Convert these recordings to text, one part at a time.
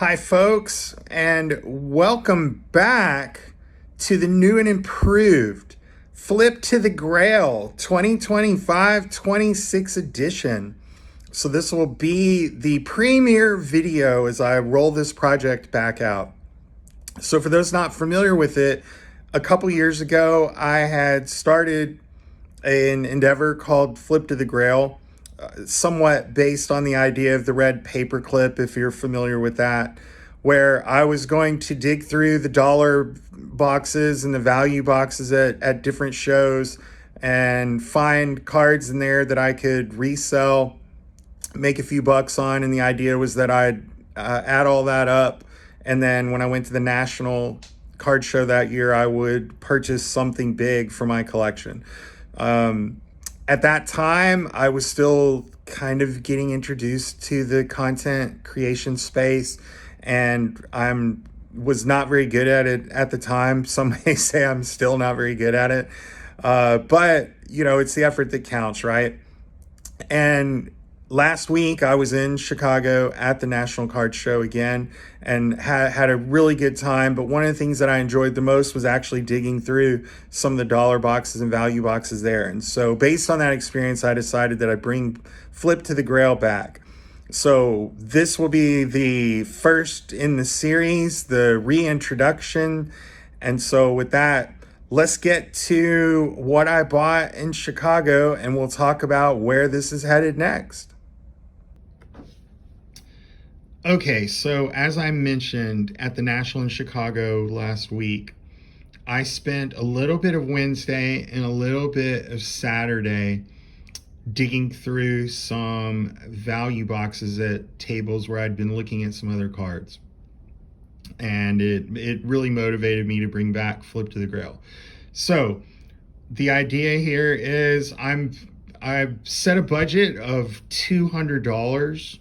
Hi, folks, and welcome back to the new and improved Flip to the Grail 2025-26 edition. So this will be the premiere video as I roll this project back out. So for those not familiar with it, a couple years ago, I had started an endeavor called Flip to the Grail, somewhat based on the idea of the red paperclip, if you're familiar with that, where I was going to dig through the dollar boxes and the value boxes at different shows and find cards in there that I could resell, make a few bucks on. And the idea was that I'd add all that up. And then when I went to the National card show that year, I would purchase something big for my collection. At that time, I was still kind of getting introduced to the content creation space, and was not very good at it at the time. Some may say I'm still not very good at it, but it's the effort that counts, right? And last week I was in Chicago at the National Card Show again and had a really good time. But one of the things that I enjoyed the most was actually digging through some of the dollar boxes and value boxes there. And so based on that experience, I decided that I'd bring Flip to the Grail back. So this will be the first in the series, the reintroduction. And so with that, let's get to what I bought in Chicago, and we'll talk about where this is headed next. Okay, so as I mentioned at the National in Chicago last week, I spent a little bit of Wednesday and a little bit of Saturday digging through some value boxes at tables where I'd been looking at some other cards. And it really motivated me to bring back Flip to the Grail. So the idea here is I've set a budget of $200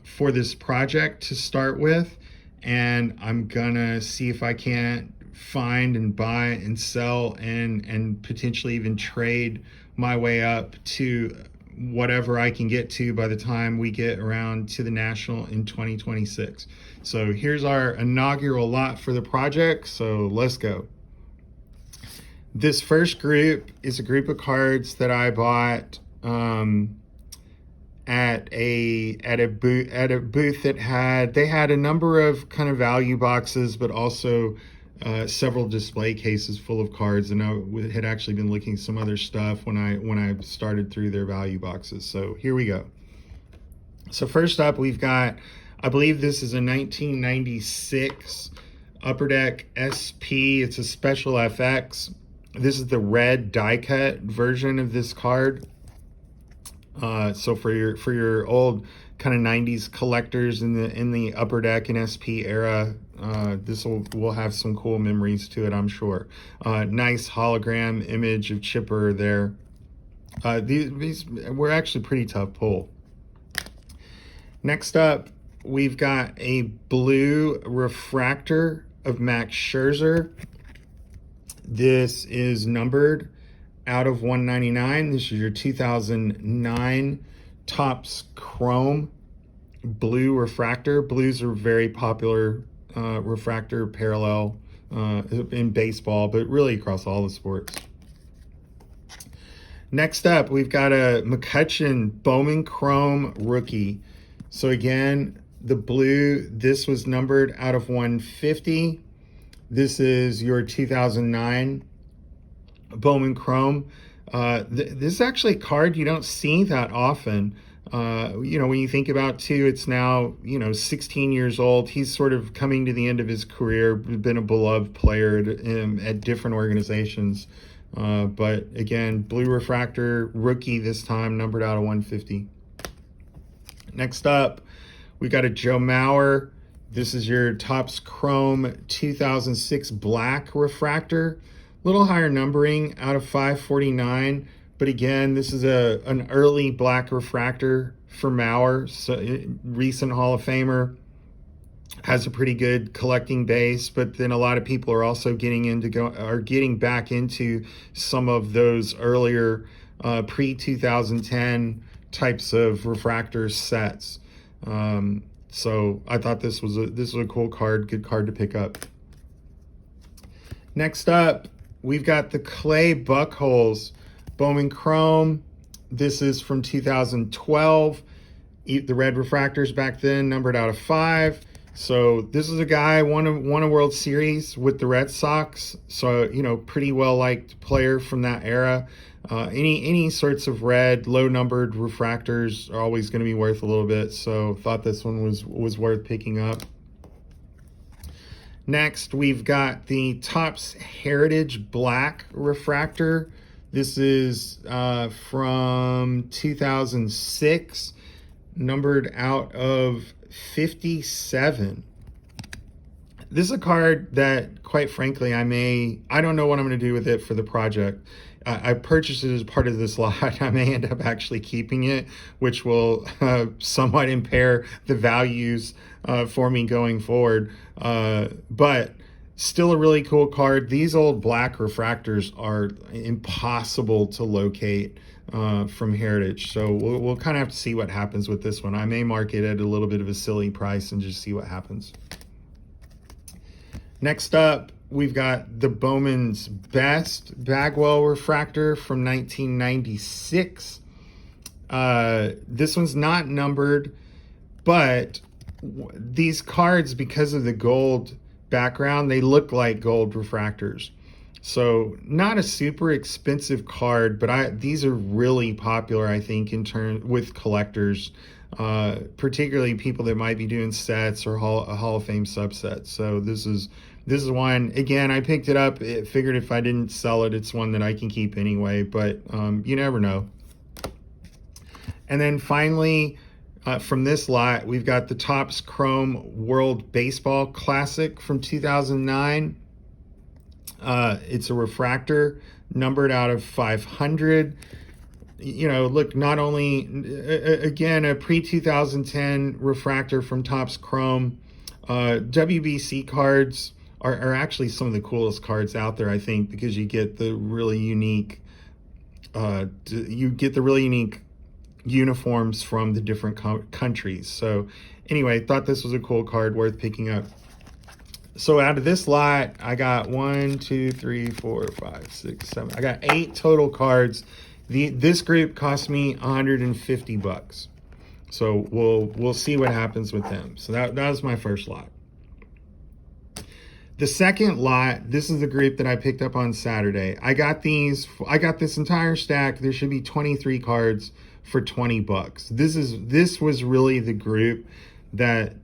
for this project to start with, and I'm gonna see if I can't find and buy and sell and potentially even trade my way up to whatever I can get to by the time we get around to the National in 2026. So here's our inaugural lot for the project, so let's go. This first group is a group of cards that I bought at a booth that had a number of kind of value boxes, but also several display cases full of cards. And I had actually been looking at some other stuff when I started through their value boxes. So here we go. So first up, we've got, I believe this is a 1996 Upper Deck SP. It's a special FX. This is the red die cut version of this card. So for your old kind of 90s collectors in the Upper Deck and SP era, this will have some cool memories to it, I'm sure. Nice hologram image of Chipper there. These were actually pretty tough pull. Next up, we've got a blue refractor of Max Scherzer. This is numbered out of 199. This is your 2009 Topps Chrome blue refractor. Blues are very popular refractor parallel in baseball, but really across all the sports. Next up, we've got a McCutchen Bowman Chrome rookie. So again, the blue, this was numbered out of 150. This is your 2009 Bowman Chrome. This is actually a card you don't see that often. When you think about too, it's now 16 years old. He's sort of coming to the end of his career, been a beloved player at different organizations, but again, blue refractor rookie this time, numbered out of 150. Next up, we got a Joe Mauer. This is your Topps Chrome 2006 black refractor. Little higher numbering out of 549, but again, this is an early black refractor for Mauer, so recent Hall of Famer, has a pretty good collecting base, but then a lot of people are also getting back into some of those earlier pre-2010 types of refractor sets. So I thought this was a cool card, good card to pick up. Next up, we've got the Clay Buckholes Bowman Chrome. This is from 2012. The red refractors back then numbered out of 5. So this is a guy won a World Series with the Red Sox. So, you know, pretty well liked player from that era. Any sorts of red, low numbered refractors are always going to be worth a little bit. So thought this one was worth picking up. Next, we've got the Topps Heritage Black refractor. This is from 2006, numbered out of 57. This is a card that, quite frankly, I don't know what I'm going to do with it for the project. I purchased it as part of this lot. I may end up actually keeping it, which will somewhat impair the values for me going forward. But still a really cool card. These old black refractors are impossible to locate from Heritage. So we'll kind of have to see what happens with this one. I may mark it at a little bit of a silly price and just see what happens. Next up, we've got the Bowman's Best Bagwell refractor from 1996. This one's not numbered, but these cards, because of the gold background, they look like gold refractors. So not a super expensive card, but these are really popular, I think, in turn with collectors, particularly people that might be doing sets or a Hall of Fame subset. So this is one, again, I picked it up. It figured if I didn't sell it, it's one that I can keep anyway, but you never know. And then finally, from this lot, we've got the Topps Chrome World Baseball Classic from 2009. It's a refractor numbered out of 500. You know, look, not only, again, a pre-2010 refractor from Topps Chrome. WBC cards are actually some of the coolest cards out there, I think, because you get the really unique, uniforms from the different countries. So anyway, thought this was a cool card worth picking up. So out of this lot, I got 1, 2, 3, 4, 5, 6, 7. I got 8 total cards. This group cost me $150. So we'll see what happens with them. So that was my first lot. The second lot, this is the group that I picked up on Saturday. I got this entire stack. There should be 23 cards for $20. This was really the group that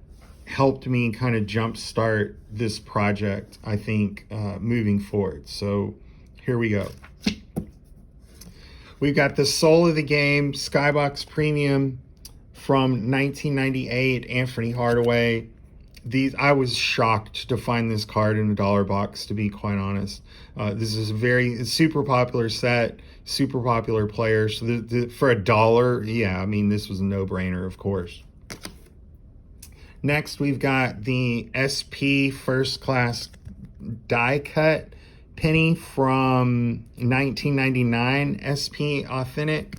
helped me kind of jumpstart this project, I think, moving forward. So here we go. We've got the Soul of the Game Skybox Premium from 1998, Anthony Hardaway. I was shocked to find this card in a dollar box, to be quite honest. This is a super popular set, super popular player. So for $1, yeah, I mean, this was a no-brainer, of course. Next, we've got the SP First Class die cut penny from 1999, SP Authentic.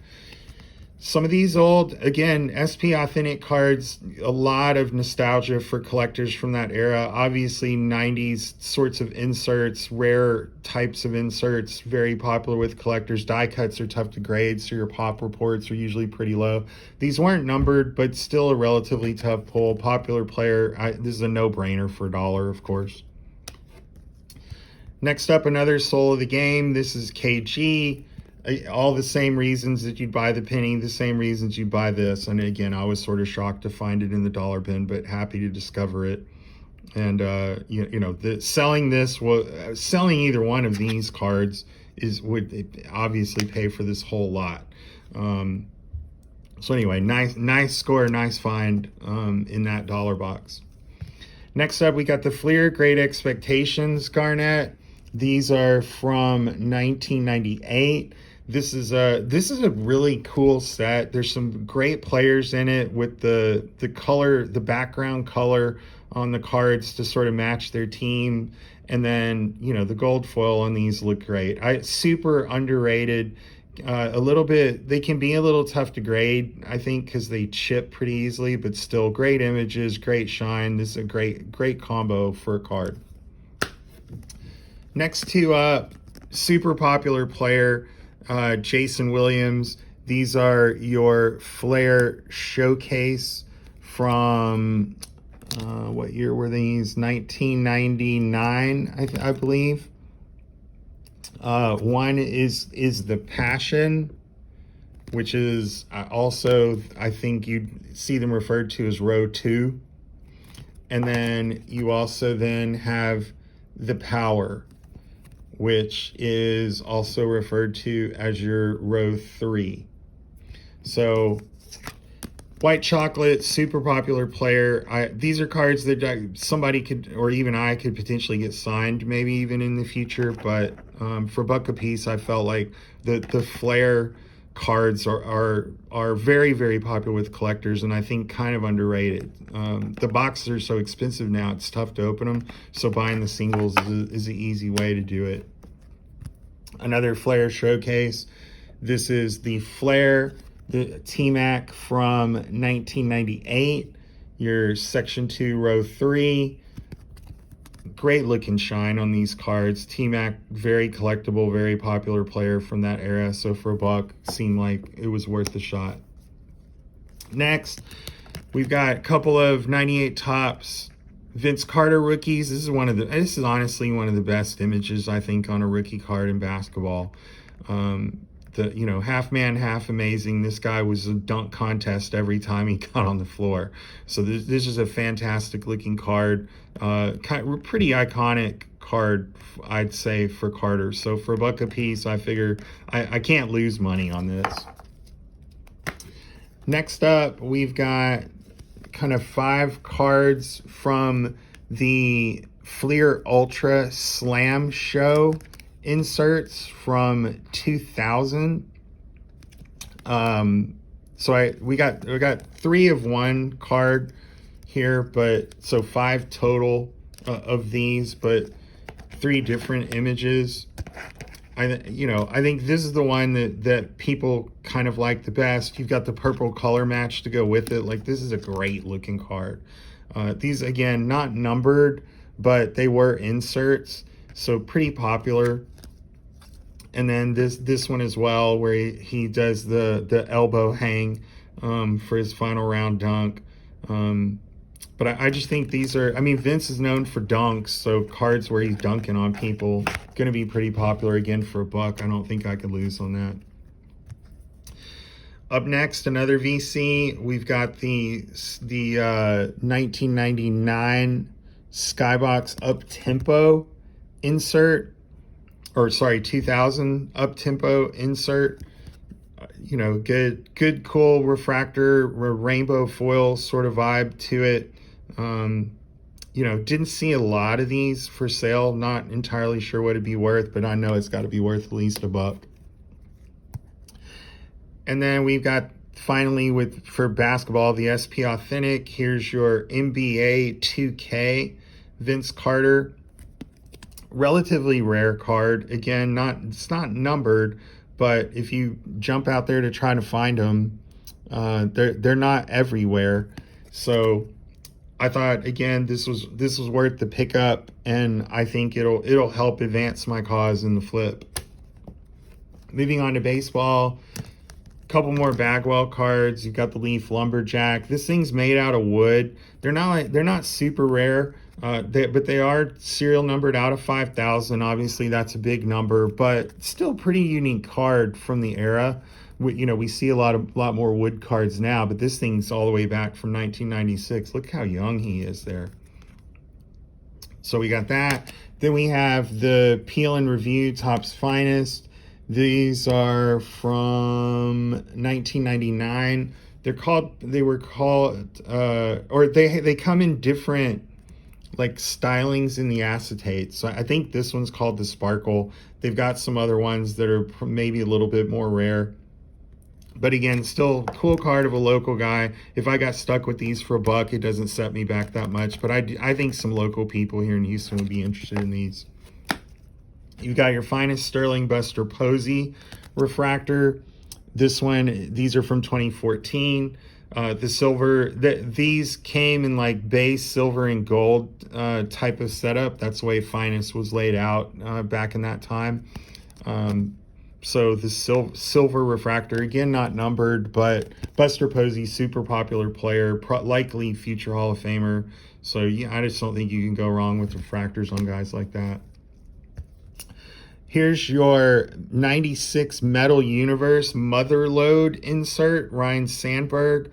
Some of these old, again, SP Authentic cards, a lot of nostalgia for collectors from that era. Obviously, 90s sorts of inserts, rare types of inserts, very popular with collectors. Die cuts are tough to grade, so your pop reports are usually pretty low. These weren't numbered, but still a relatively tough pull. Popular player, this is a no-brainer for $1, of course. Next up, another Soul of the Game. This is KG. All the same reasons that you'd buy the penny, the same reasons you buy this. And again, I was sort of shocked to find it in the dollar bin, but happy to discover it. And selling either one of these cards would obviously pay for this whole lot. So anyway, nice score, nice find in that dollar box. Next up, we got the Fleer Great Expectations Garnet. These are from 1998. This is a really cool set. There's some great players in it with the color, the background color on the cards to sort of match their team. And then, the gold foil on these look great. Super underrated a little bit, they can be a little tough to grade, I think, because they chip pretty easily, but still great images, great shine. This is a great combo for a card. Next two, super popular player, Jason Williams. These are your Flair Showcase from, what year were these? 1999, I believe. One is the Passion, which is also, I think you'd see them referred to as row 2. And then you also then have the Power, which is also referred to as your row 3. So white chocolate, super popular player. These are cards that somebody could, or even I could potentially get signed, maybe even in the future. But for $1 a piece, I felt like the Flair cards are very, very popular with collectors, and I think kind of underrated. The boxes are so expensive now, it's tough to open them. So buying the singles is an easy way to do it. Another Flair Showcase. This is the Flair, the T-Mac from 1998, your section 2, row 3. Great look and shine on these cards. T-Mac, very collectible, very popular player from that era. So for $1, seemed like it was worth a shot. Next, we've got a couple of 98 Topps Vince Carter rookies. This is honestly one of the best images, I think, on a rookie card in basketball. Half man, half amazing. This guy was a dunk contest every time he got on the floor. So this is a fantastic looking card. Pretty iconic card, I'd say, for Carter. So for $1 a piece, I figure I can't lose money on this. Next up, we've got kind of 5 cards from the Fleer Ultra Slam Show inserts from 2000. We got 3 of one card here, but so 5 total of these, but 3 different images. I think this is the one that people kind of like the best. You've got the purple color match to go with it. Like, this is a great looking card. These, again, not numbered, but they were inserts, so pretty popular. And then this one as well, where he does the elbow hang for his final round dunk. But I just think these are, Vince is known for dunks, so cards where he's dunking on people, going to be pretty popular again for $1. I don't think I could lose on that. Up next, another VC. We've got the 1999 Skybox Up-Tempo insert, or sorry, 2000 Up-Tempo insert. Good, cool refractor, rainbow foil sort of vibe to it. Didn't see a lot of these for sale. Not entirely sure what it'd be worth, but I know it's got to be worth at least $1. And then we've got, finally, for basketball, the SP Authentic. Here's your NBA 2K Vince Carter. Relatively rare card. Again, it's not numbered, but if you jump out there to try to find them, they're not everywhere. So I thought, again, this was worth the pickup, and I think it'll help advance my cause in the flip. Moving on to baseball, a couple more Bagwell cards. You've got the Leaf Lumberjack. This thing's made out of wood. They're not super rare, but they are serial numbered out of 5,000. Obviously, that's a big number, but still pretty unique card from the era. We see a lot more wood cards now, but this thing's all the way back from 1996. Look how young he is there. So we got that. Then we have the Peel and Review Topps Finest. These are from 1999. They come in different like stylings in the acetate. So I think this one's called the Sparkle. They've got some other ones that are maybe a little bit more rare. But again, still cool card of a local guy. If I got stuck with these for $1, it doesn't set me back that much. But I think some local people here in Houston would be interested in these. You got your finest sterling Buster Posey refractor. This one, these are from 2014. The silver, these came in like base silver and gold type of setup. That's the way finest was laid out back in that time. So the silver refractor, again, not numbered, but Buster Posey, super popular player, likely future Hall of Famer. So yeah, I just don't think you can go wrong with refractors on guys like that. Here's your 96 Metal Universe Motherlode insert, Ryan Sandberg.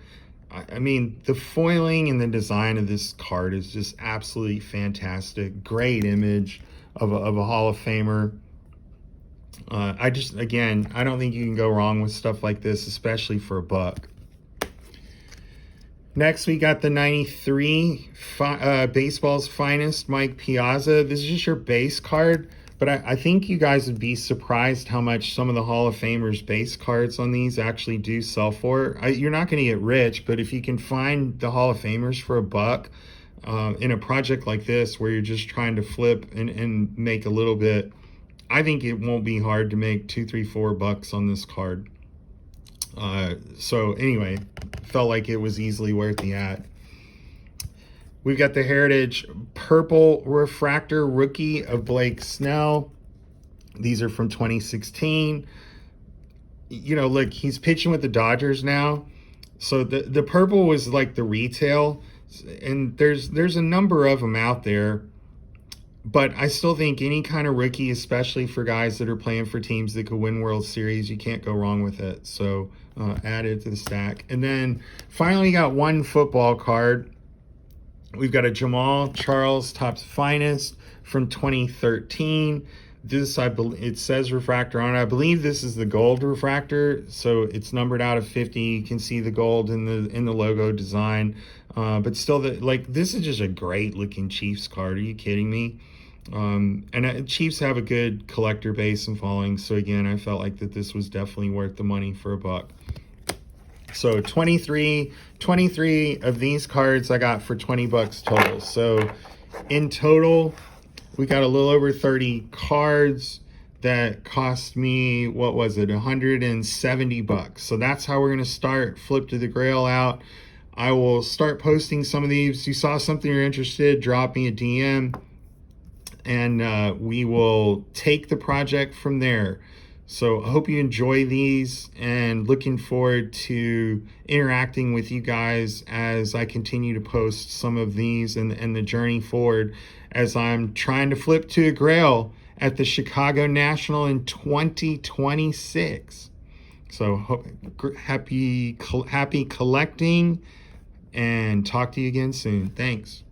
I mean, the foiling and the design of this card is just absolutely fantastic. Great image of a Hall of Famer. Again, I don't think you can go wrong with stuff like this, especially for a buck. Next, we got the 93 Baseball's Finest Mike Piazza. This is just your base card, but I think you guys would be surprised how much some of the Hall of Famers base cards on these actually do sell for. You're not going to get rich, but if you can find the Hall of Famers for a buck in a project like this where you're just trying to flip and make a little bit, I think it won't be hard to make $2, $3, $4 on this card. So anyway, felt like it was easily worth the ad. We've got the Heritage Purple Refractor Rookie of Blake Snell. These are from 2016. You know, look, he's pitching with the Dodgers now. So the purple was like the retail, and there's a number of them out there. But I still think any kind of rookie, especially for guys that are playing for teams that could win World Series, you can't go wrong with it. So add it to the stack. And then finally got one football card. We've got a Jamal Charles Topps Finest from 2013. This, it says refractor on it. I believe this is the gold refractor, so it's numbered out of 50. You can see the gold in the logo design. But still, this is just a great looking Chiefs card. Are you kidding me? And Chiefs have a good collector base and following, so again, I felt like that this was definitely worth the money for a buck. So 23 of these cards I got for $20 total. So in total, we got a little over 30 cards that cost me, what was it, $170. So that's how we're going to start Flip to the Grail out. I will start posting some of these. You saw something you're interested, drop me a DM, and we will take the project from there. So I hope you enjoy these, and looking forward to interacting with you guys as I continue to post some of these and the journey forward as I'm trying to flip to a grail at the Chicago National in 2026. So happy collecting, and talk to you again soon. Thanks.